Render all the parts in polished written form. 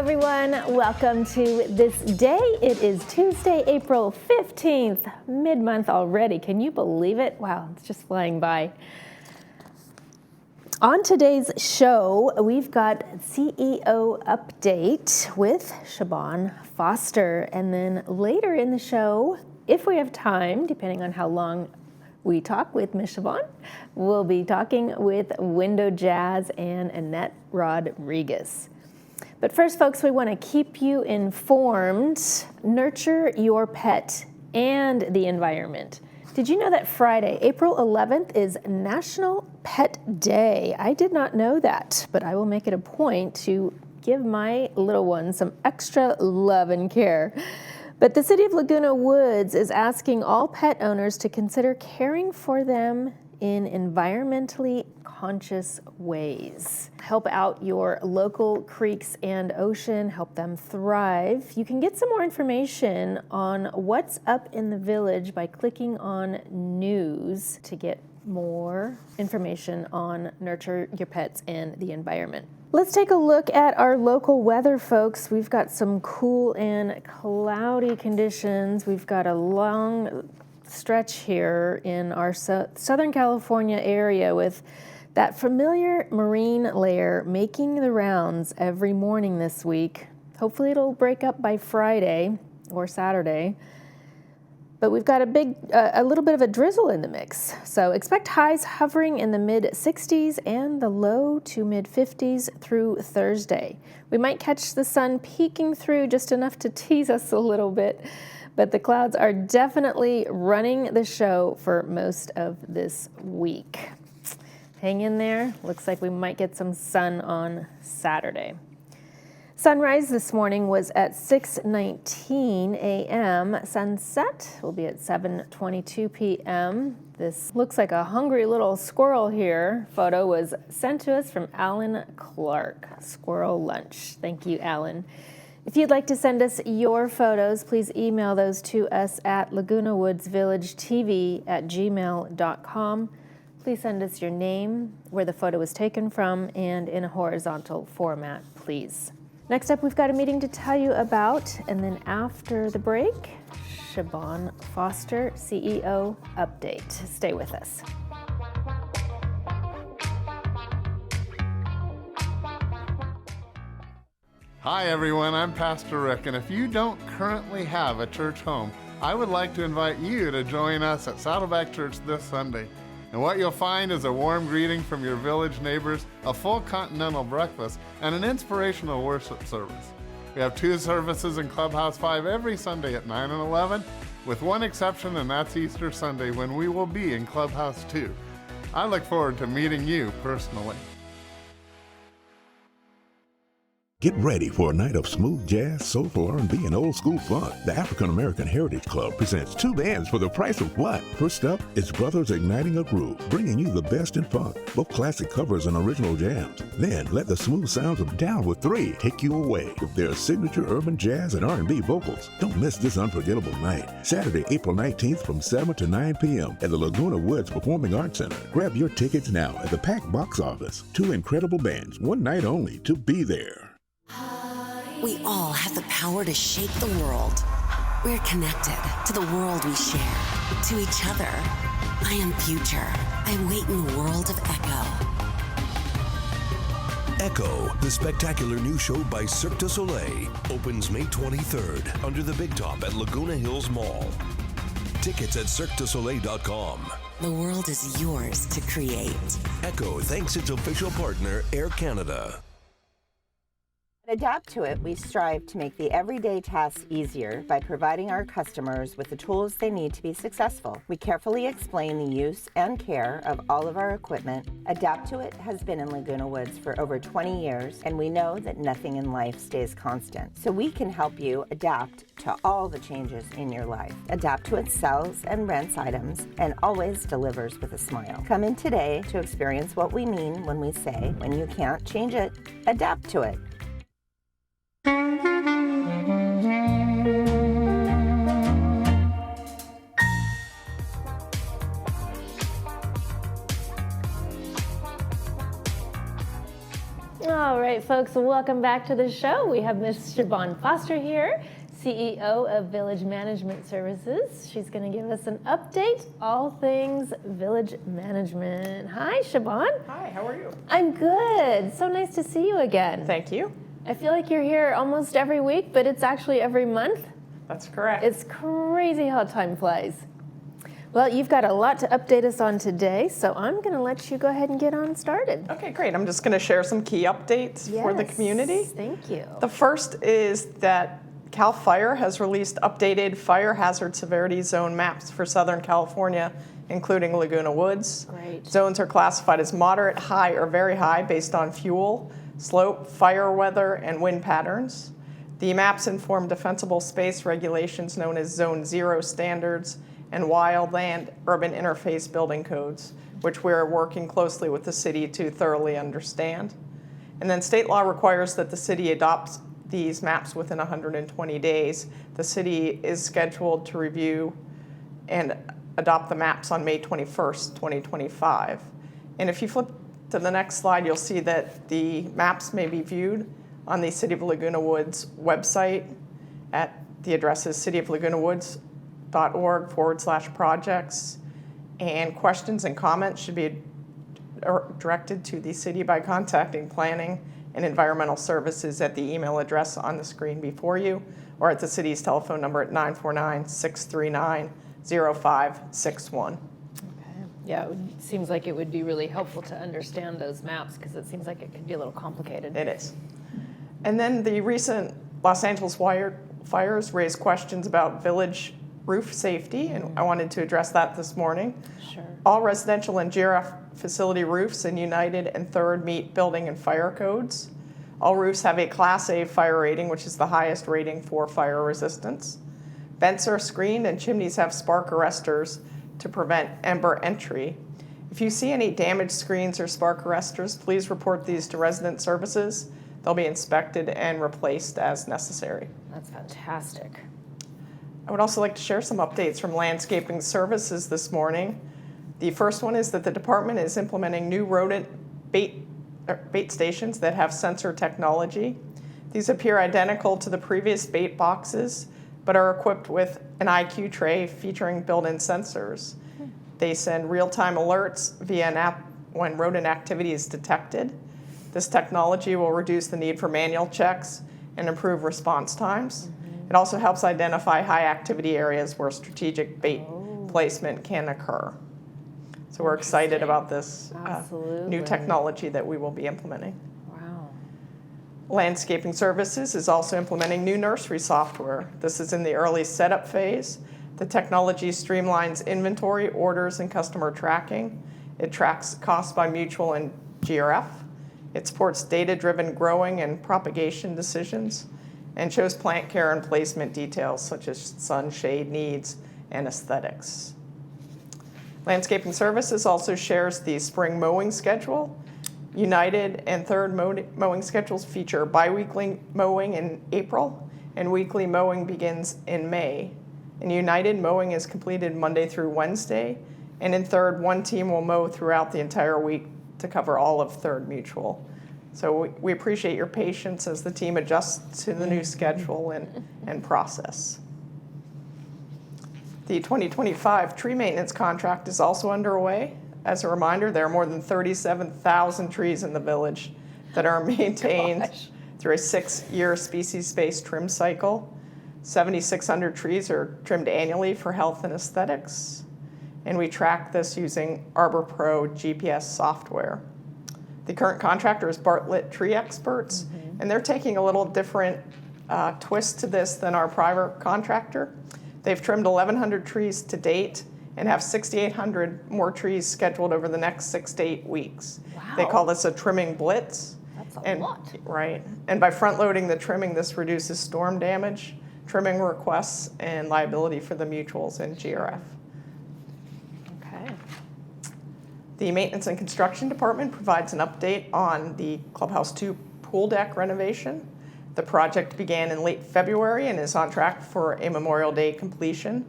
everyone. Welcome to This Day. It is Tuesday, April 15th, mid-month already. Can you believe it? Wow, it's just flying by. On today's show, we've got CEO update with Siobhan Foster. And then later in the show, if we have time, depending on how long we talk with Ms. Siobhan, we'll be talking with Window Jazz and Annette Rodriguez. But first, folks, we want to keep you informed. Nurture your pet and the environment. Did you know that Friday, April 11th, is National Pet Day? I did not know that, but I will make it a point to give my little one some extra love and care. But the city of Laguna Woods is asking all pet owners to consider caring for them in environmentally conscious ways. Help out your local creeks and ocean, help them thrive. You can get some more information on what's up in the village by clicking on news to get more information on nurture your pets and the environment. Let's take a look at our local weather, folks. We've got some cool and cloudy conditions. We've got a long stretch here in our Southern California area with that familiar marine layer making the rounds every morning this week. Hopefully it'll break up by Friday or Saturday. But we've got a little bit of a drizzle in the mix. So expect highs hovering in the mid-60s and the low to mid-50s through Thursday. We might catch the sun peeking through just enough to tease us a little bit, but the clouds are definitely running the show for most of this week. Hang in there. Looks like we might get some sun on Saturday. Sunrise this morning was at 6:19 a.m. Sunset will be at 7:22 p.m. This looks like a hungry little squirrel here. Photo was sent to us from Alan Clark. Squirrel lunch. Thank you, Alan. If you'd like to send us your photos, please email those to us at lagunawoodsvillagetv@gmail.com. Please send us your name, where the photo was taken from, and in a horizontal format, please. Next up, we've got a meeting to tell you about, and then after the break, Siobhan Foster, CEO update. Stay with us. Hi everyone, I'm Pastor Rick, and if you don't currently have a church home, I would like to invite you to join us at Saddleback Church this Sunday. And what you'll find is a warm greeting from your village neighbors, a full continental breakfast, and an inspirational worship service. We have 2 services in Clubhouse 5 every Sunday at 9 and 11, with one exception, and that's Easter Sunday, when we will be in Clubhouse 2. I look forward to meeting you personally. Get ready for a night of smooth jazz, soulful R&B, and old school funk. The African American Heritage Club presents 2 bands for the price of one. First up, it's Brothers Igniting a Groove, bringing you the best in funk, both classic covers and original jams. Then let the smooth sounds of Down with 3 take you away with their signature urban jazz and R&B vocals. Don't miss this unforgettable night. Saturday, April 19th from 7 to 9 p.m. at the Laguna Woods Performing Arts Center. Grab your tickets now at the Pack Box Office. 2 incredible bands, one night only to be there. We all have the power to shape the world. We're connected to the world we share, to each other. I am Future. I wait in the world of Echo. Echo, the spectacular new show by Cirque du Soleil, opens May 23rd under the Big Top at Laguna Hills Mall. Tickets at cirquedusoleil.com. The world is yours to create. Echo thanks its official partner, Air Canada. Adapt to it, we strive to make the everyday tasks easier by providing our customers with the tools they need to be successful. We carefully explain the use and care of all of our equipment. Adapt to it has been in Laguna Woods for over 20 years, and we know that nothing in life stays constant. So we can help you adapt to all the changes in your life. Adapt to it sells and rents items and always delivers with a smile. Come in today to experience what we mean when we say, when you can't change it, adapt to it. All right, folks, welcome back to the show. We have Miss Siobhan Foster here, CEO of Village Management Services. She's going to give us an update, all things village management. Hi, Siobhan. Hi, how are you? I'm good. So nice to see you again. Thank you. I feel like you're here almost every week, but it's actually every month. That's correct. It's crazy how time flies. Well, you've got a lot to update us on today, so I'm going to let you go ahead and get on started. Okay, great. I'm just going to share some key updates for the community. Thank you. The first is that CAL FIRE has released updated fire hazard severity zone maps for Southern California, including Laguna Woods. Great. Zones are classified as moderate, high, or very high based on fuel, slope, fire weather, and wind patterns. The maps inform defensible space regulations known as Zone 0 standards and wildland urban interface building codes, which we're working closely with the city to thoroughly understand. And then state law requires that the city adopts these maps within 120 days. The city is scheduled to review and adopt the maps on May 21st, 2025. And if you flip to the next slide, you'll see that the maps may be viewed on the City of Laguna Woods website at the address is cityoflagunawoods.org/projects. And questions and comments should be directed to the city by contacting Planning and Environmental Services at the email address on the screen before you, or at the city's telephone number at 949-639-0561. Yeah, it seems like it would be really helpful to understand those maps because it seems like it could be a little complicated. It is. And then the recent Los Angeles fires raised questions about village roof safety, and I wanted to address that this morning. Sure. All residential and GRF facility roofs in United and Third meet building and fire codes. All roofs have a Class A fire rating, which is the highest rating for fire resistance. Vents are screened and chimneys have spark arresters to prevent ember entry. If you see any damaged screens or spark arresters, please report these to resident services. They'll be inspected and replaced as necessary. That's fantastic. I would also like to share some updates from landscaping services this morning. The first one is that the department is implementing new rodent bait stations that have sensor technology. These appear identical to the previous bait boxes, but are equipped with an IQ tray featuring built-in sensors. They send real-time alerts via an app when rodent activity is detected. This technology will reduce the need for manual checks and improve response times. It also helps identify high-activity areas where strategic bait placement can occur. So we're excited about this new technology that we will be implementing. Wow. Landscaping Services is also implementing new nursery software. This is in the early setup phase. The technology streamlines inventory, orders, and customer tracking. It tracks costs by mutual and GRF. It supports data-driven growing and propagation decisions and shows plant care and placement details such as sun, shade needs, and aesthetics. Landscaping Services also shares the spring mowing schedule. United and Third mowing schedules feature biweekly mowing in April, and weekly mowing begins in May. In United, mowing is completed Monday through Wednesday, and in Third, one team will mow throughout the entire week to cover all of Third Mutual. So we appreciate your patience as the team adjusts to the new schedule and process. The 2025 tree maintenance contract is also underway. As a reminder, there are more than 37,000 trees in the village that are maintained through a 6-year species-based trim cycle. 7,600 trees are trimmed annually for health and aesthetics. And we track this using Arbor Pro GPS software. The current contractor is Bartlett Tree Experts, and they're taking a little different twist to this than our private contractor. They've trimmed 1,100 trees to date and have 6,800 more trees scheduled over the next 6 to 8 weeks. Wow. They call this a trimming blitz. That's a lot. Right. And by front-loading the trimming, this reduces storm damage, trimming requests, and liability for the mutuals and GRF. Okay. The Maintenance and Construction Department provides an update on the Clubhouse 2 pool deck renovation. The project began in late February and is on track for a Memorial Day completion.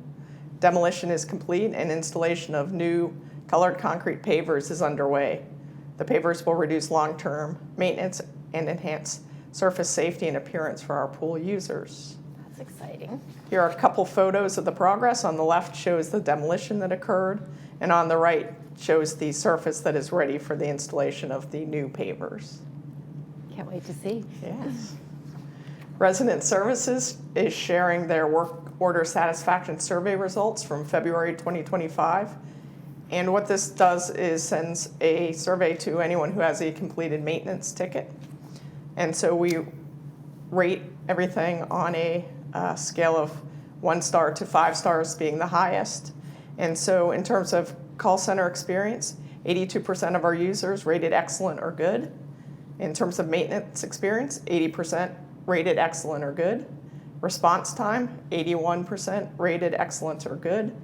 Demolition is complete and installation of new colored concrete pavers is underway. The pavers will reduce long-term maintenance and enhance surface safety and appearance for our pool users. That's exciting. Here are a couple photos of the progress. On the left shows the demolition that occurred, and on the right shows the surface that is ready for the installation of the new pavers. Can't wait to see. Yes. Resident Services is sharing their work order satisfaction survey results from February 2025. And what this does is sends a survey to anyone who has a completed maintenance ticket. And so we rate everything on a scale of 1 star to 5 stars being the highest. And so in terms of call center experience, 82% of our users rated excellent or good. In terms of maintenance experience, 80% rated excellent or good. Response time, 81% rated excellent or good.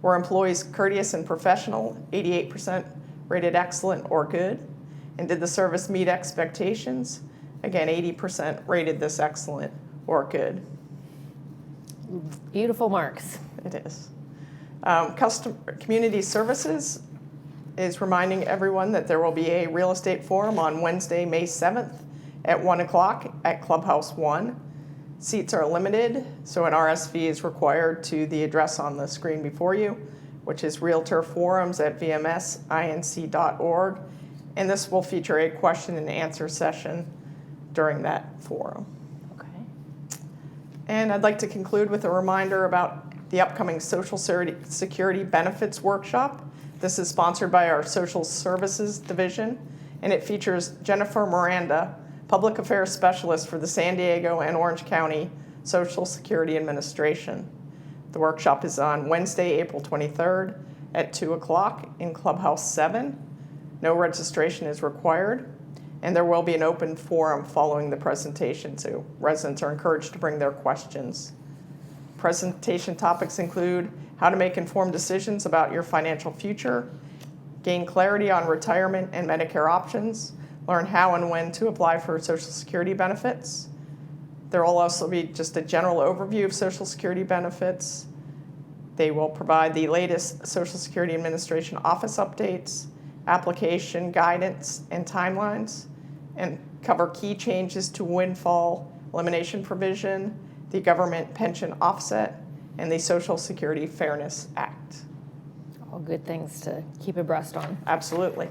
Were employees courteous and professional? 88% rated excellent or good. And did the service meet expectations? Again, 80% rated this excellent or good. Beautiful marks. It is. Community Services is reminding everyone that there will be a real estate forum on Wednesday, May 7th at 1 o'clock at Clubhouse 1. Seats are limited, so an RSV is required to the address on the screen before you, which is realtorforums@vmsinc.org. And this will feature a question and answer session during that forum. Okay. And I'd like to conclude with a reminder about the upcoming Social Security Benefits Workshop. This is sponsored by our Social Services Division, and it features Jennifer Miranda, Public Affairs Specialist for the San Diego and Orange County Social Security Administration. The workshop is on Wednesday, April 23rd at 2 o'clock in Clubhouse 7. No registration is required, and there will be an open forum following the presentation, so residents are encouraged to bring their questions. Presentation topics include how to make informed decisions about your financial future, gain clarity on retirement and Medicare options, learn how and when to apply for Social Security benefits. There will also be just a general overview of Social Security benefits. They will provide the latest Social Security Administration office updates, application guidance and timelines, and cover key changes to windfall elimination provision, the government pension offset, and the Social Security Fairness Act. All good things to keep abreast on. Absolutely.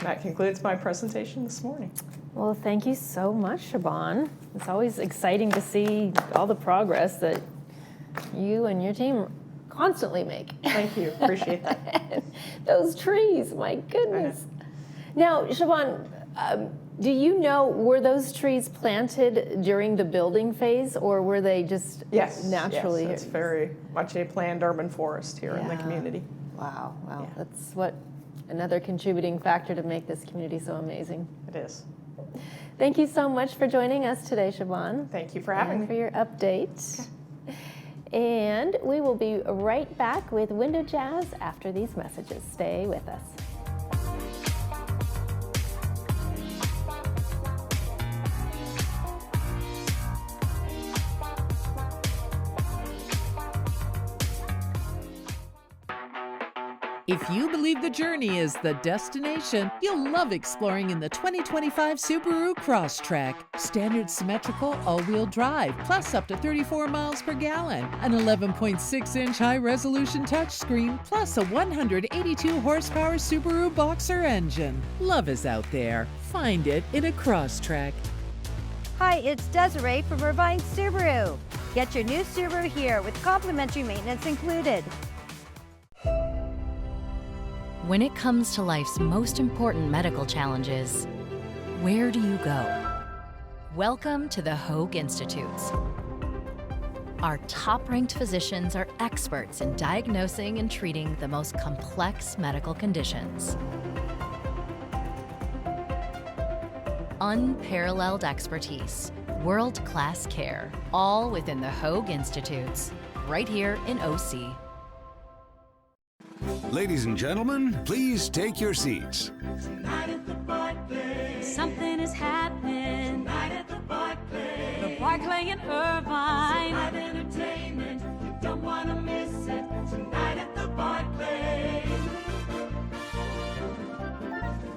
That concludes my presentation this morning. Well, thank you so much, Siobhan. It's always exciting to see all the progress that you and your team constantly make. Thank you. Appreciate that. Those trees, my goodness. Now, Siobhan, do you know, were those trees planted during the building phase, or were they just naturally? Yes, it's very much a planned urban forest here in the community. Wow, wow. Yeah. That's what another contributing factor to make this community so amazing. It is. Thank you so much for joining us today, Siobhan. Thank you for having me. For your update. And we will be right back with Window Jazz after these messages. Stay with us. If you believe the journey is the destination, you'll love exploring in the 2025 Subaru Crosstrek. Standard symmetrical all-wheel drive, plus up to 34 miles per gallon. An 11.6-inch high-resolution touchscreen, plus a 182-horsepower Subaru Boxer engine. Love is out there. Find it in a Crosstrek. Hi, it's Desiree from Irvine Subaru. Get your new Subaru here with complimentary maintenance included. When it comes to life's most important medical challenges, where do you go? Welcome to the Hoag Institutes. Our top-ranked physicians are experts in diagnosing and treating the most complex medical conditions. Unparalleled expertise, world-class care, all within the Hoag Institutes, right here in OC. Ladies and gentlemen, please take your seats. Something is happening tonight at the Barclay. The Barclay in Irvine. Live entertainment, you don't want to miss it. Tonight at the Barclay.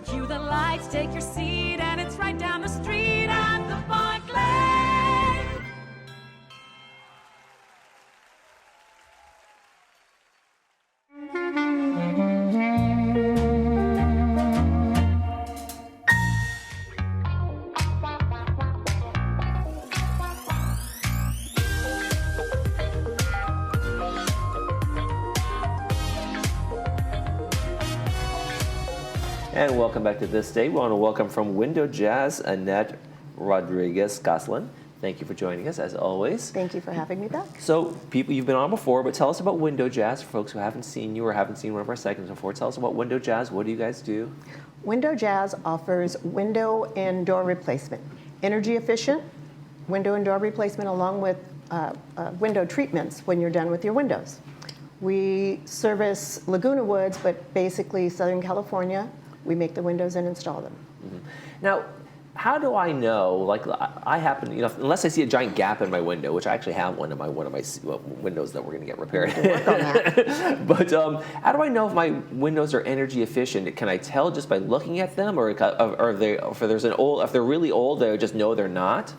Cue the light. lights, take your seat, and it's right down the street at the Parkland. And welcome back to This Day. We want to welcome from Window Jazz, Annette Rodriguez-Goslin. Thank you for joining us, as always. Thank you for having me back. So, people, you've been on before, but tell us about Window Jazz for folks who haven't seen you or haven't seen one of our segments before. Tell us about Window Jazz. What do you guys do? Window Jazz offers window and door replacement. Energy efficient window and door replacement along with window treatments when you're done with your windows. We service Laguna Woods, but basically Southern California. We make the windows and install them. Mm-hmm. Now, how do I know, like I happen, unless I see a giant gap in my window, which I actually have one of my windows that we're going to get repaired. Work on that. But how do I know if my windows are energy efficient? Can I tell just by looking at them, or are they, if they're really old, I just know they're not?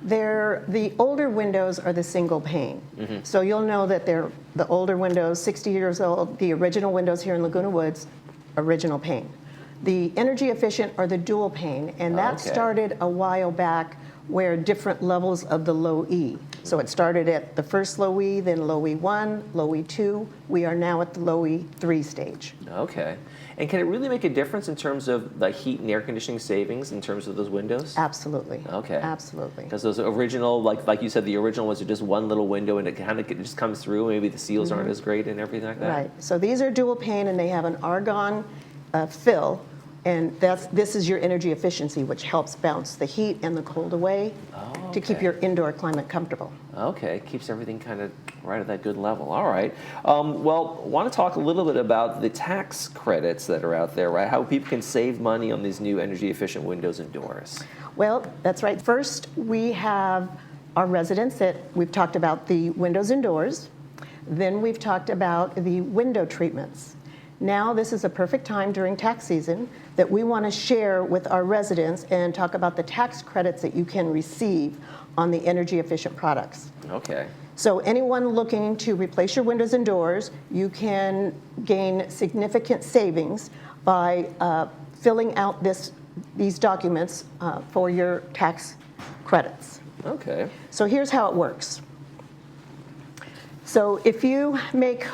The older windows are the single pane. Mm-hmm. So you'll know that they're the older windows, 60 years old, the original windows here in Laguna Woods, original pane. The energy efficient are the dual pane, and that started a while back where different levels of the low E. So it started at the first low E, then low E1, low E2. We are now at the low E3 stage. Okay. And can it really make a difference in terms of the heat and air conditioning savings in terms of those windows? Absolutely. Okay. Absolutely. Because those original, like you said, the original ones are just one little window and it kind of just comes through. Maybe the seals aren't as great and everything like that. Right. So these are dual pane and they have an argon fill. And this is your energy efficiency, which helps bounce the heat and the cold away to keep your indoor climate comfortable. Okay, keeps everything kind of right at that good level. All right. Well, I want to talk a little bit about the tax credits that are out there, right? How people can save money on these new energy efficient windows and doors. Well, that's right. First, we have our residents that we've talked about the windows and doors. Then we've talked about the window treatments. Now this is a perfect time during tax season that we want to share with our residents and talk about the tax credits that you can receive on the energy efficient products. Okay. So anyone looking to replace your windows and doors, you can gain significant savings by filling out these documents for your tax credits. Okay. So here's how it works. So if you make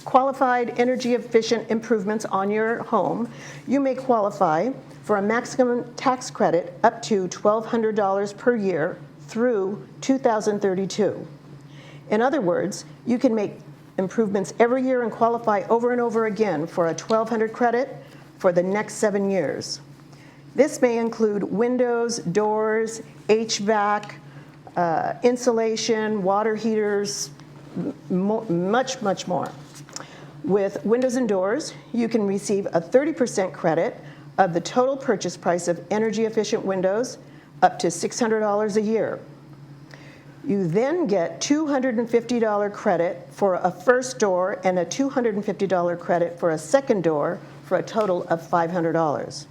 qualified energy efficient improvements on your home, you may qualify for a maximum tax credit up to $1,200 per year through 2032. In other words, you can make improvements every year and qualify over and over again for a $1,200 credit for the next 7 years. This may include windows, doors, HVAC, insulation, water heaters, much, much more. With windows and doors, you can receive a 30% credit of the total purchase price of energy efficient windows up to $600 a year. You then get $250 credit for a first door and a $250 credit for a second door for a total of $500.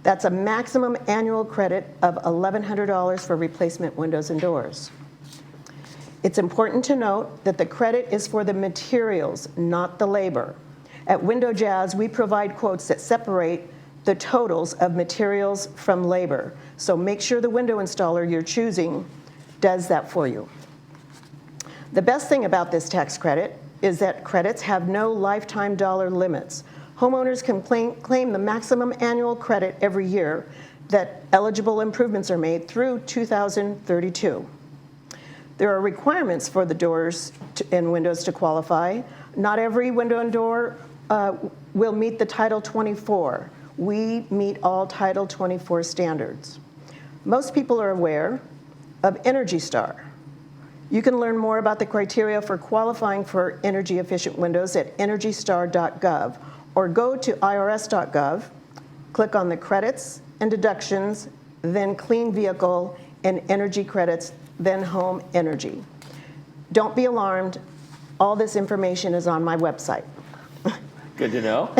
That's a maximum annual credit of $1,100 for replacement windows and doors. It's important to note that the credit is for the materials, not the labor. At Window Jazz, we provide quotes that separate the totals of materials from labor. So make sure the window installer you're choosing does that for you. The best thing about this tax credit is that credits have no lifetime dollar limits. Homeowners can claim the maximum annual credit every year that eligible improvements are made through 2032. There are requirements for the doors and windows to qualify. Not every window and door will meet the Title 24. We meet all Title 24 standards. Most people are aware of Energy Star. You can learn more about the criteria for qualifying for energy efficient windows at energystar.gov or go to irs.gov, click on the credits and deductions, then clean vehicle and energy credits, then home energy. Don't be alarmed. All this information is on my website. Good to know.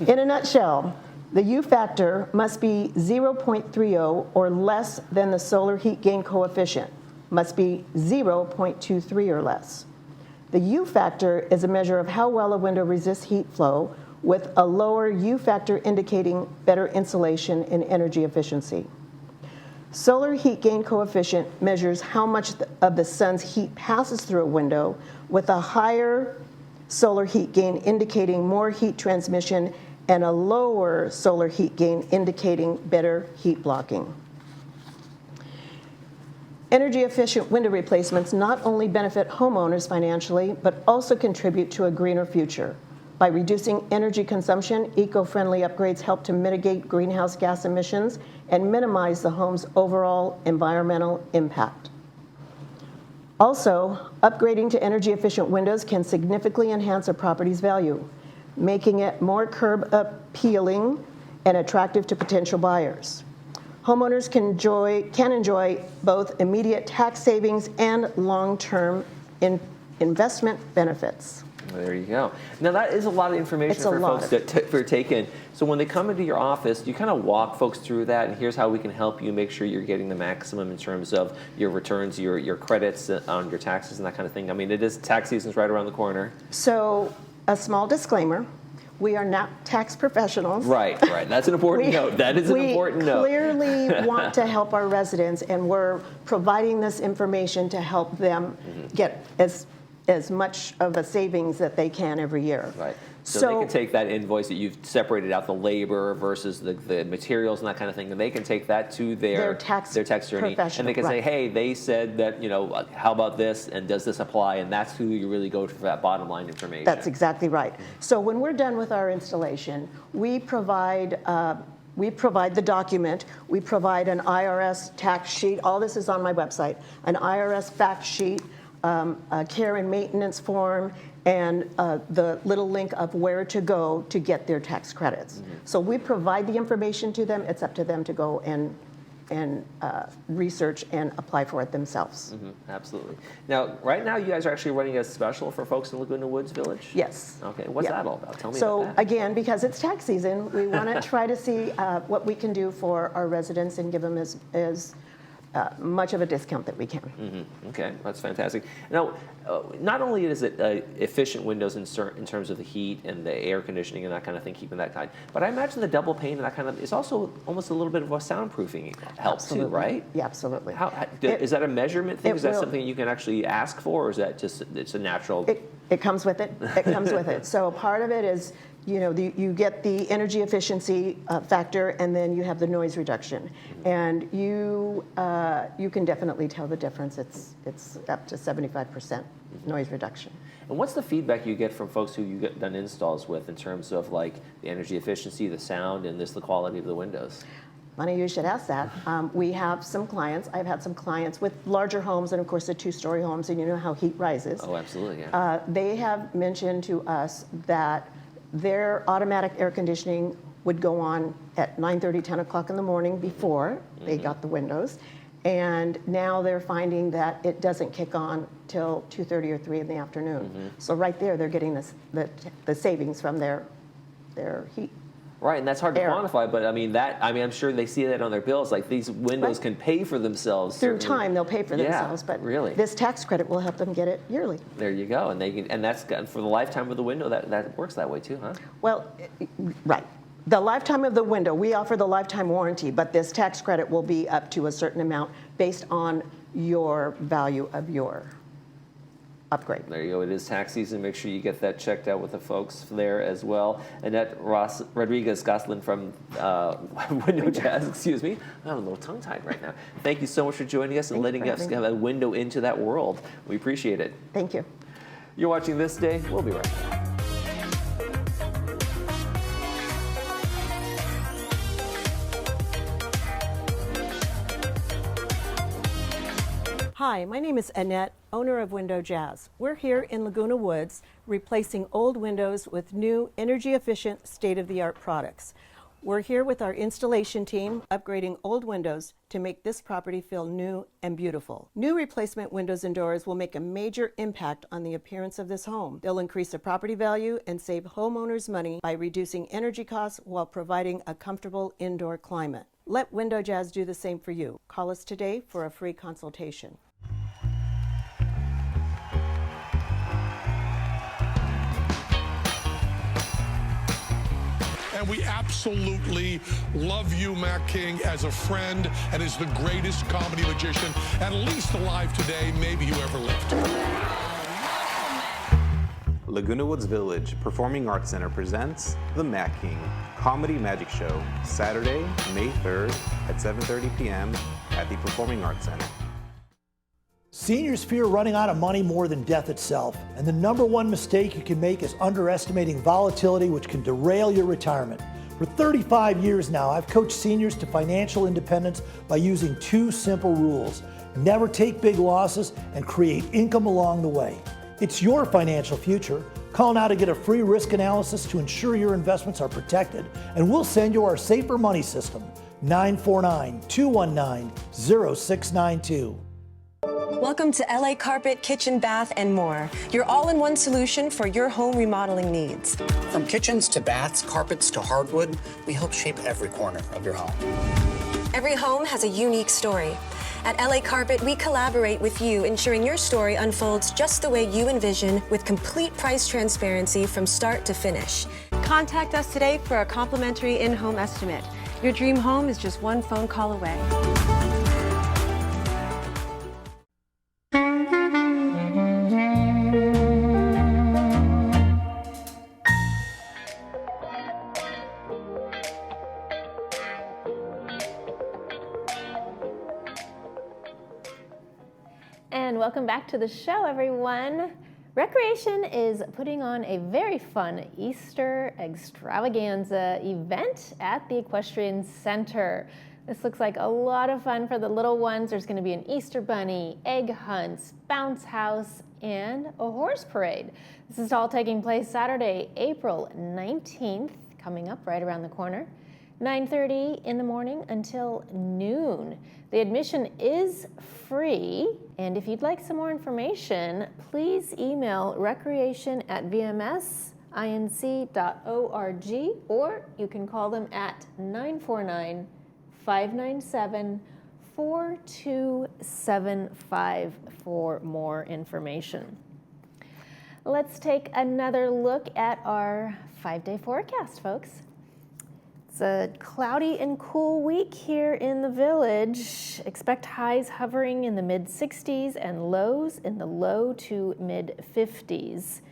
In a nutshell, The U factor must be 0.30 or less than the solar heat gain coefficient, must be 0.23 or less. The U factor is a measure of how well a window resists heat flow, with a lower U factor indicating better insulation and energy efficiency. Solar heat gain coefficient measures how much of the sun's heat passes through a window, with a higher solar heat gain indicating more heat transmission and a lower solar heat gain indicating better heat blocking. Energy efficient window replacements not only benefit homeowners financially, but also contribute to a greener future. By reducing energy consumption, eco-friendly upgrades help to mitigate greenhouse gas emissions and minimize the home's overall environmental impact. Also, upgrading to energy efficient windows can significantly enhance a property's value, making it more curb appealing and attractive to potential buyers. Homeowners can enjoy both immediate tax savings and long-term investment benefits. There you go. Now that is a lot of information for folks to take in. So when they come into your office, you kind of walk folks through that, and here's how we can help you make sure you're getting the maximum in terms of your returns, your credits on your taxes and that kind of thing. I mean, it is tax season's right around the corner. So a small disclaimer. We are not tax professionals. Right. That's an important note. That is an important note. We clearly want to help our residents, and we're providing this information to help them get as much of a savings that they can every year. Right. So they can take that invoice that you've separated out the labor versus the materials and that kind of thing, and they can take that to their tax attorney, and they can say, hey, they said that, how about this, and does this apply? And that's who you really go to for that bottom line information. That's exactly right. So when we're done with our installation, we provide the document, we provide an IRS tax sheet. All this is on my website, an IRS fact sheet, a care and maintenance form, and the little link of where to go to get their tax credits. So we provide the information to them. It's up to them to go and research and apply for it themselves. Absolutely. Now, right now, you guys are actually running a special for folks in Laguna Woods Village? Yes. Okay, what's that all about? Tell me about So that. again, because it's tax season, we want to try to see what we can do for our residents and give them as much of a discount that we can. Okay, that's fantastic. Now, not only is it efficient windows in terms of the heat and the air conditioning and that kind of thing, keeping that kind, but I imagine the double pane and that kind of is also almost a little bit of a soundproofing help too, right? Yeah, absolutely. Is that a measurement thing? Is that something you can actually ask for, or is that just it's a natural? It comes with it. It comes with it. So part of it is, you get the energy efficiency factor, and then you have the noise reduction, and you can definitely tell the difference. It's up to 75% noise reduction. And what's the feedback you get from folks who you get done installs with in terms of like the energy efficiency, the sound, and the quality of the windows? Funny you should ask that. We have some clients. I've had some clients with larger homes, and of course the two-story homes, and you know how heat rises. Oh, absolutely, yeah. They have mentioned to us that their automatic air conditioning would go on at 9:30, 10 o'clock in the morning before they got the windows. And now they're finding that it doesn't kick on till 2:30 or 3 in the afternoon. So right there, they're getting the savings from their heat. Right, and that's hard to quantify, but I'm sure they see that on their bills. Like these windows can pay for themselves through time. They'll pay for themselves, but really, this tax credit will help them get it yearly. There you go, and that's for the lifetime of the window. That works that way too, huh? Well, right. The lifetime of the window, we offer the lifetime warranty, but this tax credit will be up to a certain amount based on your value of your upgrade. There you go. It is tax season. Make sure you get that checked out with the folks there as well. Annette Rodriguez-Goslin from Window Jazz, excuse me. I'm a little tongue-tied right now. Thank you so much for joining us and letting us have a window into that world. We appreciate it. Thank you. You're watching This Day. We'll be right back. Hi, my name is Annette, owner of Window Jazz. We're here in Laguna Woods replacing old windows with new energy-efficient, state-of-the-art products. We're here with our installation team, upgrading old windows to make this property feel new and beautiful. New replacement windows and doors will make a major impact on the appearance of this home. They'll increase the property value and save homeowners money by reducing energy costs while providing a comfortable indoor climate. Let Window Jazz do the same for you. Call us today for a free consultation. And we absolutely love you, Matt King, as a friend and as the greatest comedy magician, at least alive today, maybe you ever lived. Laguna Woods Village Performing Arts Center presents The Matt King Comedy Magic Show, Saturday, May 3rd at 7:30 p.m. at the Performing Arts Center. Seniors fear running out of money more than death itself, and the number one mistake you can make is underestimating volatility, which can derail your retirement. For 35 years now, I've coached seniors to financial independence by using two simple rules: never take big losses and create income along the way. It's your financial future. Call now to get a free risk analysis to ensure your investments are protected, and we'll send you our Safer Money System, 949-219-0692. Welcome to LA Carpet, Kitchen, Bath, and more. Your all-in-one solution for your home remodeling needs. From kitchens to baths, carpets to hardwood, we help shape every corner of your home. Every home has a unique story. At LA Carpet, we collaborate with you, ensuring your story unfolds just the way you envision, with complete price transparency from start to finish. Contact us today for a complimentary in-home estimate. Your dream home is just one phone call away. And welcome back to the show, everyone. Recreation is putting on a very fun Easter extravaganza event at the Equestrian Center. This looks like a lot of fun for the little ones. There's going to be an Easter bunny, egg hunts, bounce house, and a horse parade. This is all taking place Saturday, April 19th, coming up right around the corner. 9:30 in the morning until noon. The admission is free, and if you'd like some more information, please email recreation@vmsinc.org, or you can call them at 949-597-4275 for more information. Let's take another look at our 5-day forecast, folks. It's a cloudy and cool week here in the village. Expect highs hovering in the mid-60s and lows in the low to mid-50s.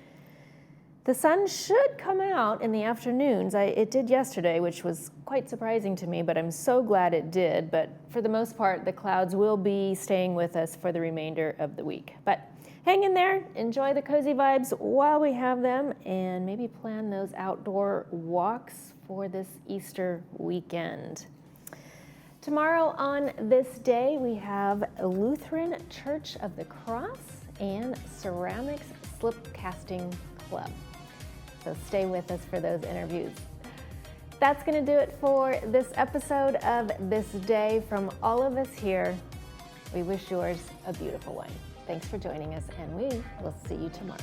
The sun should come out in the afternoons. It did yesterday, which was quite surprising to me, but I'm so glad it did. But for the most part, the clouds will be staying with us for the remainder of the week. But hang in there, enjoy the cozy vibes while we have them, and maybe plan those outdoor walks for this Easter weekend. Tomorrow on this day, we have Lutheran Church of the Cross and Ceramics Slip Casting Club. So stay with us for those interviews. That's going to do it for this episode of This Day. From all of us here, we wish yours a beautiful one. Thanks for joining us, and we will see you tomorrow.